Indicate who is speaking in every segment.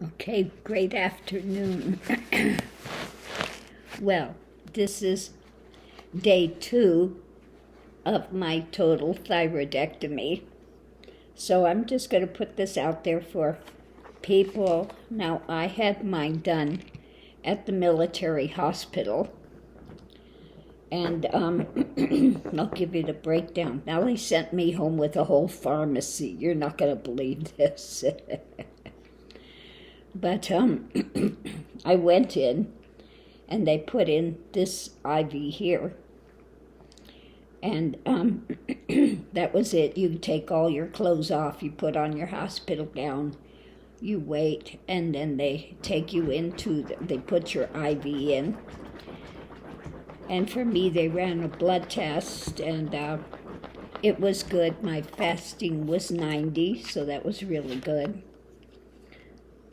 Speaker 1: Okay, great afternoon. Well, this is day 2 of my total thyroidectomy. So I'm just going to put this out there for people. Now, I had mine done at the military hospital. And I'll give you the breakdown. Now, they sent me home with a whole pharmacy. You're not going to believe this. But I went in, and they put in this IV here. And that was it. You take all your clothes off. You put on your hospital gown. You wait, and then they take you into, they put your IV in. And for me, they ran a blood test, and it was good. My fasting was 90, so that was really good.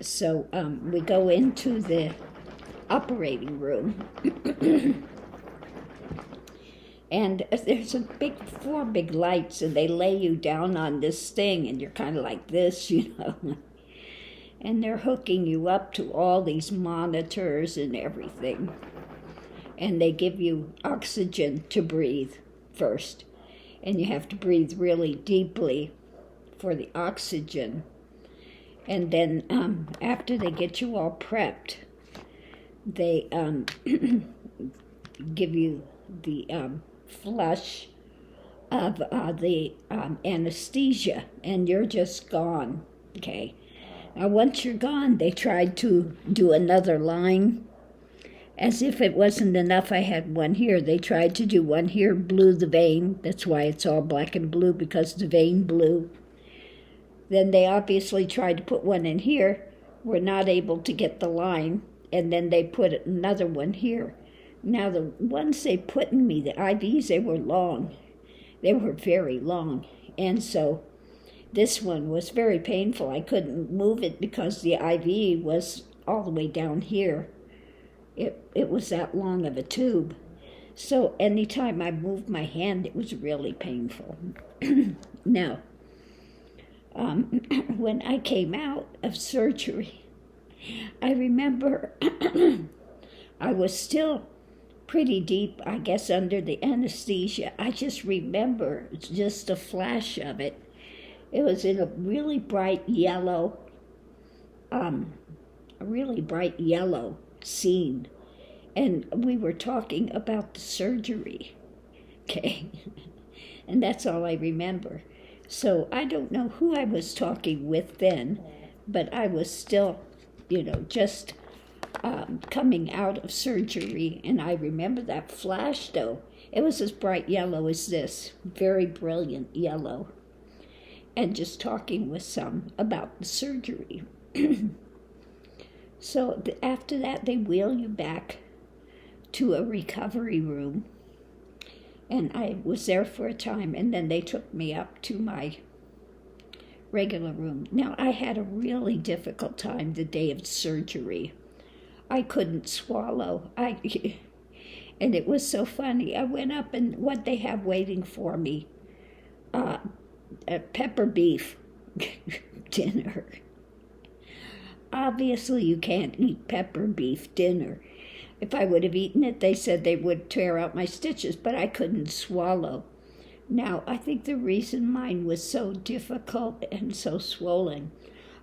Speaker 1: So we go into the operating room, and there's 4 big lights, and they lay you down on this thing, and you're kind of like this, and they're hooking you up to all these monitors and everything. And they give you oxygen to breathe first. And you have to breathe really deeply for the oxygen. And then after they get you all prepped, they give you the flush of the anesthesia, and you're just gone, okay? Now, once you're gone, they tried to do another line. As if it wasn't enough, I had one here. They tried to do one here, blew the vein. That's why it's all black and blue, because the vein blew. Then they obviously tried to put one in here. Were not able to get the line. And then they put another one here. Now, the ones they put in me, the IVs, they were long. They were very long. And so this one was very painful. I couldn't move it because the IV was all the way down here. It was that long of a tube. So anytime I moved my hand, it was really painful. Now, when I came out of surgery, I remember I was still pretty deep, I guess, under the anesthesia. I just remember just a flash of it. It was in a really bright yellow scene, and we were talking about the surgery, okay? And that's all I remember. So I don't know who I was talking with then, but I was still, just coming out of surgery, and I remember that flash, though. It was as bright yellow as this, very brilliant yellow, and just talking with some about the surgery. So after that, they wheel you back to a recovery room, and I was there for a time, and then they took me up to my regular room. Now, I had a really difficult time the day of surgery. I couldn't swallow. And it was so funny. I went up, and what they have waiting for me, a pepper beef dinner. Obviously, you can't eat pepper beef dinner. If I would have eaten it, they said they would tear out my stitches, but I couldn't swallow. Now, I think the reason mine was so difficult and so swollen,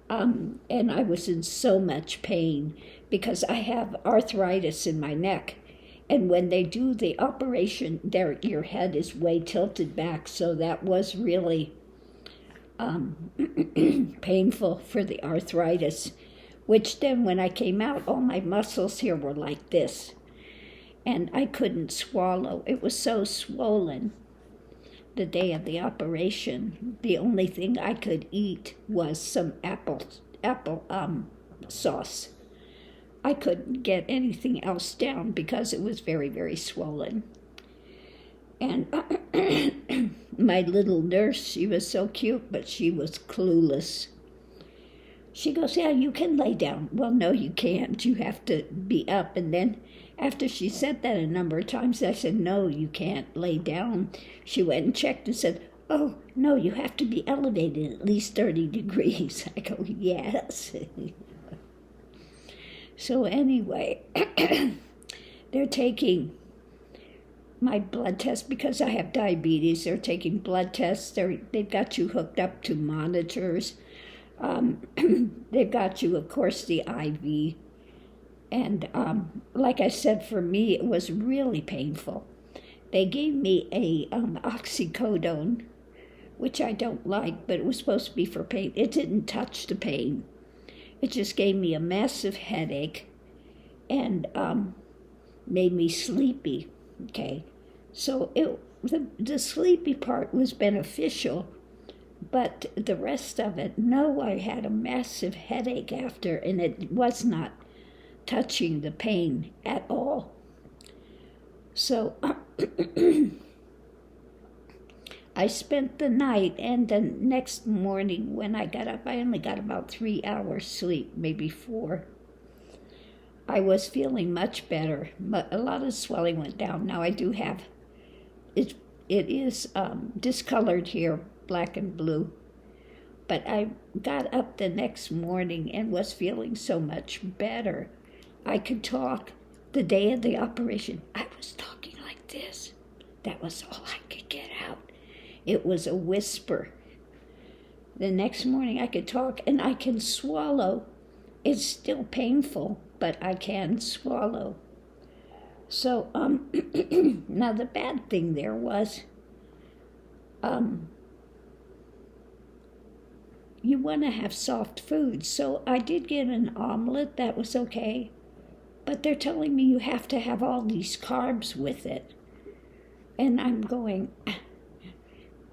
Speaker 1: and I was in so much pain, because I have arthritis in my neck. And when they do the operation, your head is way tilted back, so that was really painful for the arthritis. Which then, when I came out, all my muscles here were like this. And I couldn't swallow. It was so swollen the day of the operation. The only thing I could eat was some apple sauce. I couldn't get anything else down because it was very, very swollen. And my little nurse, she was so cute, but she was clueless. She goes, yeah, you can lay down. Well, no, you can't. You have to be up. And then after she said that a number of times, I said, no, you can't lay down. She went and checked and said, oh, no, you have to be elevated at least 30 degrees. I go, yes. So anyway, they're taking my blood test because I have diabetes. They're taking blood tests. They've got you hooked up to monitors. They've got you, of course, the IV. And like I said, for me, it was really painful. They gave me a oxycodone, which I don't like, but it was supposed to be for pain. It didn't touch the pain. It just gave me a massive headache and made me sleepy, okay? So the sleepy part was beneficial, but the rest of it, no, I had a massive headache after, and it was not touching the pain at all. So I spent the night, and the next morning when I got up, I only got about 3 hours sleep, maybe 4. I was feeling much better. A lot of swelling went down. Now I do have, it is discolored here, black and blue. But I got up the next morning and was feeling so much better. I could talk. The day of the operation, I was talking like this. That was all I could get out. It was a whisper. The next morning I could talk, and I can swallow. It's still painful, but I can swallow. So, now the bad thing there was, you want to have soft food. So I did get an omelet, that was okay. But they're telling me you have to have all these carbs with it. And I'm going,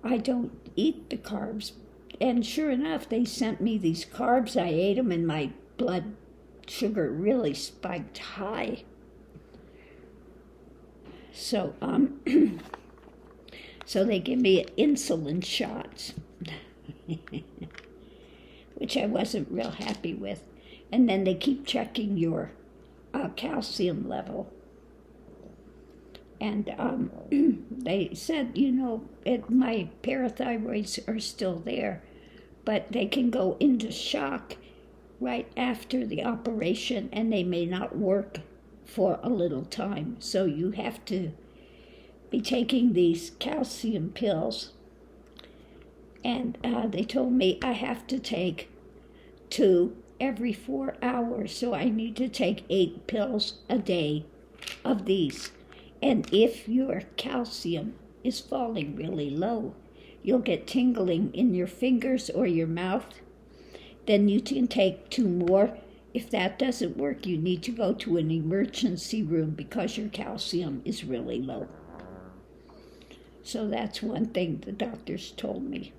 Speaker 1: I don't eat the carbs. And sure enough, they sent me these carbs. I ate them, and my blood sugar really spiked high. So, so they give me insulin shots, which I wasn't real happy with. And then they keep checking your calcium level. And they said, my parathyroids are still there, but they can go into shock right after the operation, and they may not work for a little time. So you have to be taking these calcium pills. And they told me I have to take 2 every 4 hours. So I need to take 8 pills a day of these. And if your calcium is falling really low, you'll get tingling in your fingers or your mouth. Then you can take 2 more. If that doesn't work, you need to go to an emergency room because your calcium is really low. So that's one thing the doctors told me.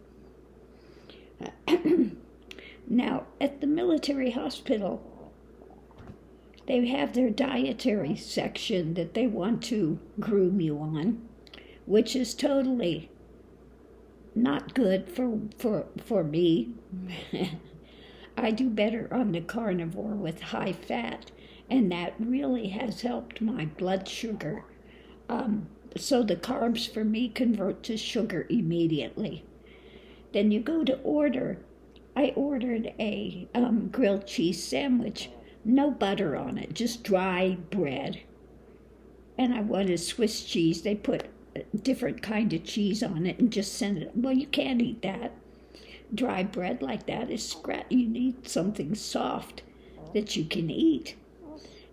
Speaker 1: Now, at the military hospital, they have their dietary section that they want to groom you on, which is totally not good for me. I do better on the carnivore with high fat, and that really has helped my blood sugar. So the carbs for me convert to sugar immediately. Then you go to order. I ordered a grilled cheese sandwich, no butter on it, just dry bread. And I wanted Swiss cheese. They put a different kind of cheese on it and just send it. Well, you can't eat that. Dry bread like that is scratch. You need something soft that you can eat.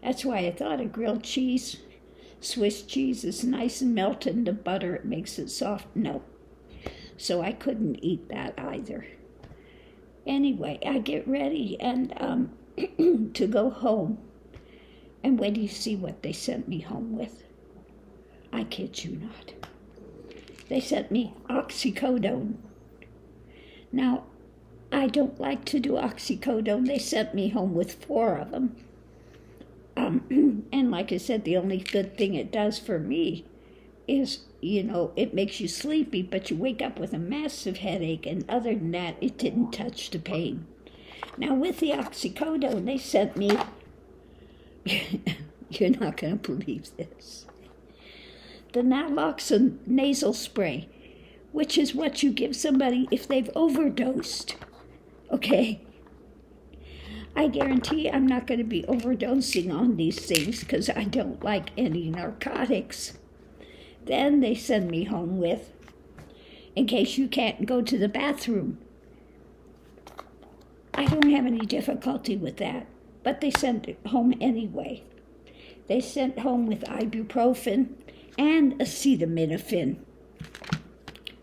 Speaker 1: That's why I thought a grilled cheese, Swiss cheese, is nice and melted in the butter. It makes it soft. No. So I couldn't eat that either. Anyway, I get ready and to go home. And when do you see what they sent me home with? I kid you not. They sent me oxycodone. Now, I don't like to do oxycodone. They sent me home with 4 of them. And like I said, the only good thing it does for me is, it makes you sleepy, but you wake up with a massive headache, and other than that, it didn't touch the pain. Now, with the oxycodone, they sent me, you're not going to believe this, the naloxone nasal spray, which is what you give somebody if they've overdosed, okay? I guarantee I'm not going to be overdosing on these things because I don't like any narcotics. Then they send me home with, in case you can't go to the bathroom. I don't have any difficulty with that, but they sent it home anyway. They sent home with ibuprofen and acetaminophen.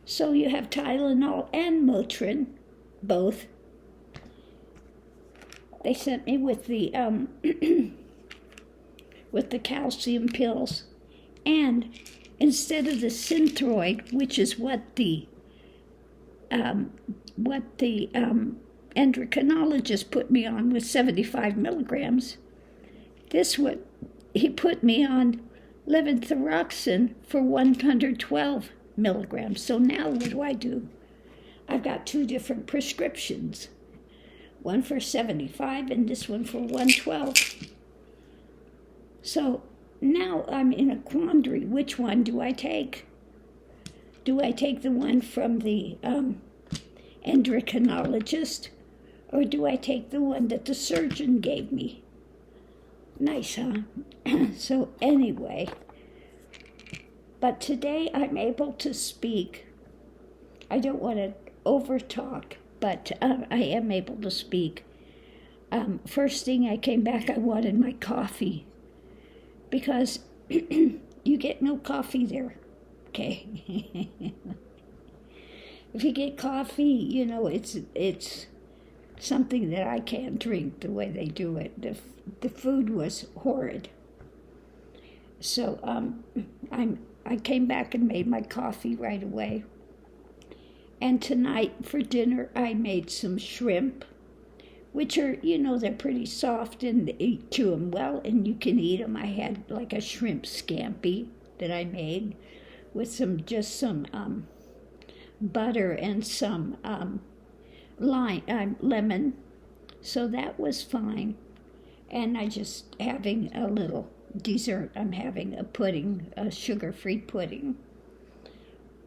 Speaker 1: So you have Tylenol and Motrin, both. They sent me with the with the calcium pills, and instead of the Synthroid, which is what the endocrinologist put me on with 75 milligrams, this one he put me on levothyroxine for 112 milligrams. So now what do? I've got two different prescriptions. One for 75 and this one for 112. So now I'm in a quandary. Which one do I take? Do I take the one from the endocrinologist, or do I take the one that the surgeon gave me? Nice, huh? So anyway, but today I'm able to speak. I don't want to overtalk, but I am able to speak. First thing I came back, I wanted my coffee, because you get no coffee there, okay? If you get coffee, you know, it's something that I can't drink the way they do it. The food was horrid. So I came back and made my coffee right away. And tonight for dinner, I made some shrimp, which are, you know, they're pretty soft and you chew them well and you can eat them. I had like a shrimp scampi that I made with some butter and some lemon. So that was fine. And I just having a little dessert. I'm having a pudding, a sugar-free pudding.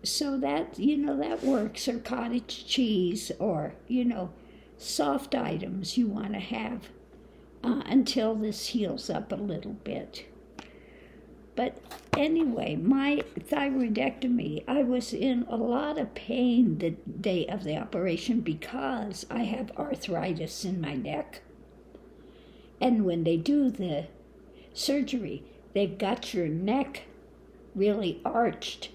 Speaker 1: So that, you know, that works, or cottage cheese, or, you know, soft items you want to have until this heals up a little bit. But anyway, my thyroidectomy, I was in a lot of pain the day of the operation because I have arthritis in my neck. And when they do the surgery, they've got your neck really arched,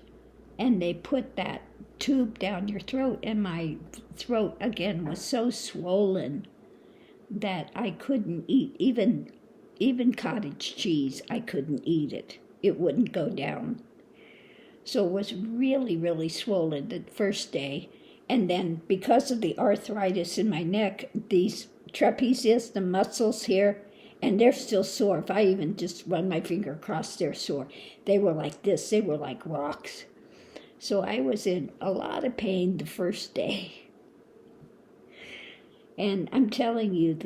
Speaker 1: and they put that tube down your throat, and my throat again was so swollen that I couldn't eat even cottage cheese. I couldn't eat it. It wouldn't go down. So it was really, really swollen the first day. And then because of the arthritis in my neck, these trapezius, the muscles here, and they're still sore. If I even just run my finger across, they're sore. They were like this. They were like rocks. So I was in a lot of pain the first day. And I'm telling you,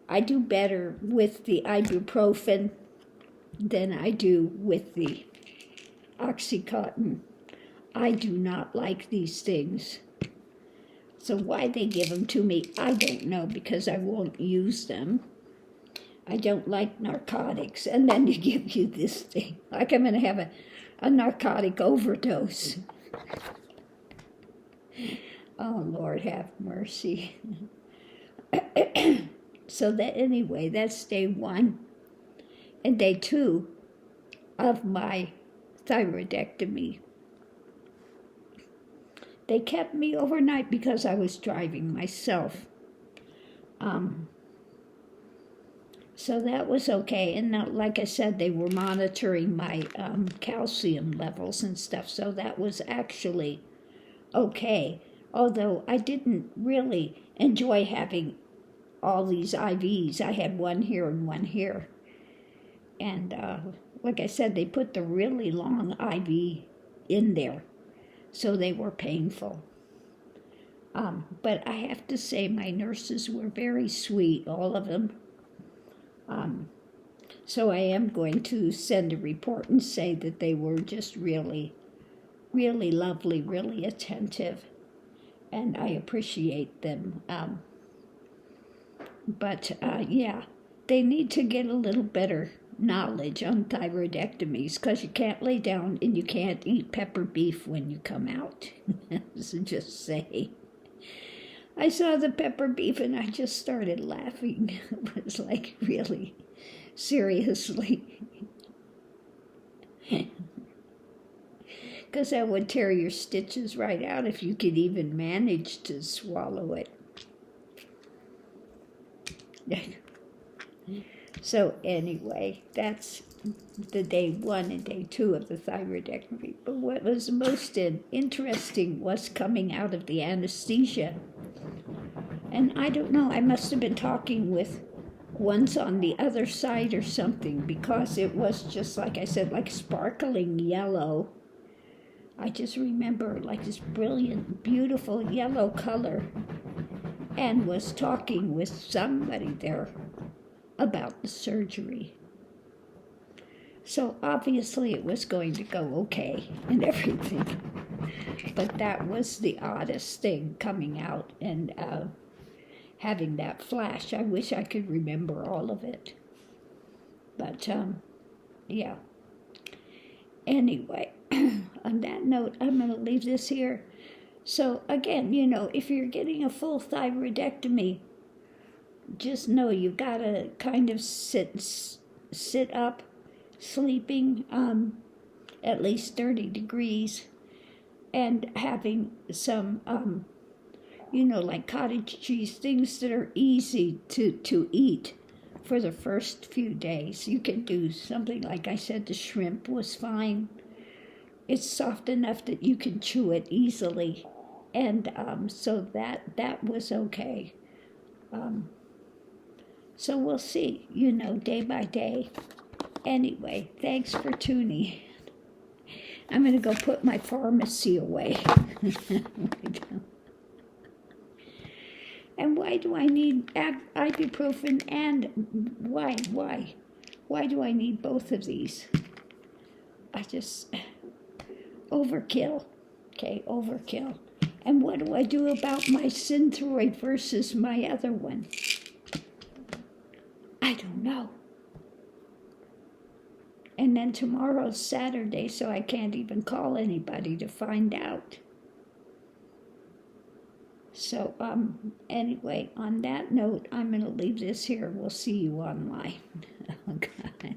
Speaker 1: I do better with the ibuprofen than I do with the Oxycontin. I do not like these things. So why they give them to me, I don't know, because I won't use them. I don't like narcotics. And then they give you this thing. Like I'm going to have a narcotic overdose. Oh, Lord, have mercy. So that anyway, that's day 1. And day 2 of my thyroidectomy. They kept me overnight because I was driving myself. So that was okay. And now, like I said, they were monitoring my calcium levels and stuff. So that was actually okay. Although I didn't really enjoy having all these IVs. I had one here and one here. And like I said, they put the really long IV in there. So they were painful. But I have to say my nurses were very sweet, all of them. So I am going to send a report and say that they were just really, really lovely, really attentive. And I appreciate them. But yeah, they need to get a little better knowledge on thyroidectomies, because you can't lay down and you can't eat pepper beef when you come out. So just say. I saw the pepper beef and I just started laughing. It was like, really, seriously. Because that would tear your stitches right out if you could even manage to swallow it. So anyway, that's the day 1 and day 2 of the thyroidectomy. But what was most interesting was coming out of the anesthesia. And I don't know, I must have been talking with ones on the other side or something, because it was just, like I said, like sparkling yellow. I just remember like this brilliant, beautiful yellow color, and was talking with somebody there about the surgery. So obviously it was going to go okay and everything. But that was the oddest thing, coming out and having that flash. I wish I could remember all of it. But yeah. Anyway, on that note, I'm going to leave this here. So again, you know, if you're getting a full thyroidectomy, just know you gotta kind of sit up, sleeping at least 30 degrees, and having some you know, like cottage cheese, things that are easy to eat for the first few days. You can do something like I said, the shrimp was fine. It's soft enough that you can chew it easily, and so that was okay. So we'll see, you know, day by day. Anyway, thanks for tuning. I'm going to go put my pharmacy away. And why do I need ibuprofen, and why? Why do I need both of these? I just, overkill. Okay, overkill. And what do I do about my Synthroid versus my other one? I don't know. And then tomorrow's Saturday, so I can't even call anybody to find out. So, anyway, on that note, I'm going to leave this here. We'll see you online. Oh, God.